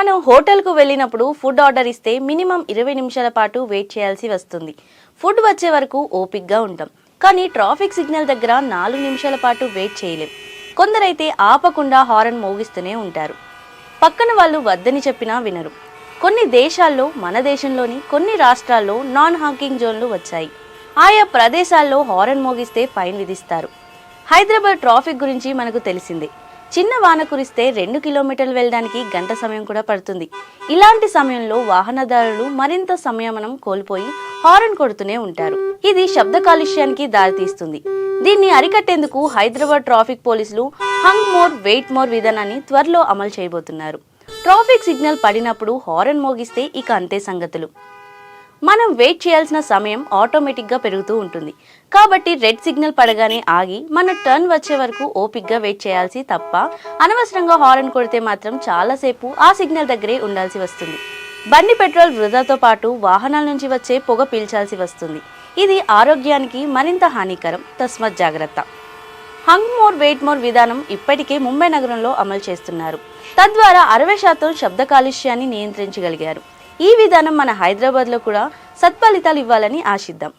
మనం హోటల్కు వెళ్ళినప్పుడు ఫుడ్ ఆర్డర్ ఇస్తే మినిమం 20 నిమిషాల పాటు వెయిట్ చేయాల్సి వస్తుంది. ఫుడ్ వచ్చే వరకు ఓపిక్గా ఉంటాం, కానీ ట్రాఫిక్ సిగ్నల్ దగ్గర 4 నిమిషాల పాటు వెయిట్ చేయలేం. కొందరైతే ఆపకుండా హారన్ మోగిస్తూనే ఉంటారు. పక్కన వాళ్ళు వద్దని చెప్పినా వినరు. కొన్ని దేశాల్లో, మన దేశంలోని కొన్ని రాష్ట్రాల్లో నాన్ హాకింగ్ జోన్లు వచ్చాయి. ఆయా ప్రదేశాల్లో హారన్ మోగిస్తే ఫైన్ విధిస్తారు. హైదరాబాద్ ట్రాఫిక్ గురించి మనకు తెలిసిందే. చిన్న వాన కురిస్తే 2 కిలోమీటర్లు వెళ్ళడానికి గంట సమయం కూడా పడుతుంది. ఇలాంటి సమయంలో వాహనదారులు మరింత సంయమనం కోల్పోయి హారన్ కొడుతూనే ఉంటారు. ఇది శబ్ద కాలుష్యానికి దారితీస్తుంది. దీన్ని అరికట్టేందుకు హైదరాబాద్ ట్రాఫిక్ పోలీసులు హంగ్ మోర్ వెయిట్ మోర్ విధానాన్ని త్వరలో అమలు చేయబోతున్నారు. ట్రాఫిక్ సిగ్నల్ పడినప్పుడు హారన్ మోగిస్తే ఇక అంతే సంగతులు. మనం వెయిట్ చేయాల్సిన సమయం ఆటోమేటిక్గా పెరుగుతూ ఉంటుంది. కాబట్టి రెడ్ సిగ్నల్ పడగానే ఆగి మన టర్న్ వచ్చే వరకు ఓపిక్గా వెయిట్ చేయాల్సి తప్ప అనవసరంగా హారన్ కొడితే మాత్రం చాలాసేపు ఆ సిగ్నల్ దగ్గరే ఉండాల్సి వస్తుంది. బండి పెట్రోల్ వృధాతో పాటు వాహనాల నుంచి వచ్చే పొగ పీల్చాల్సి వస్తుంది. ఇది ఆరోగ్యానికి మరింత హానికరం. తస్మత్ జాగ్రత్త. హంగ్ మోర్ వెయిట్ మోర్ విధానం ఇప్పటికే ముంబై నగరంలో అమలు చేస్తున్నారు. తద్వారా 60% శబ్ద కాలుష్యాన్ని నియంత్రించగలిగారు. ఈ విధానం మన హైదరాబాద్లో కూడా సత్ఫలితాలు ఇవ్వాలని ఆశిద్దాం.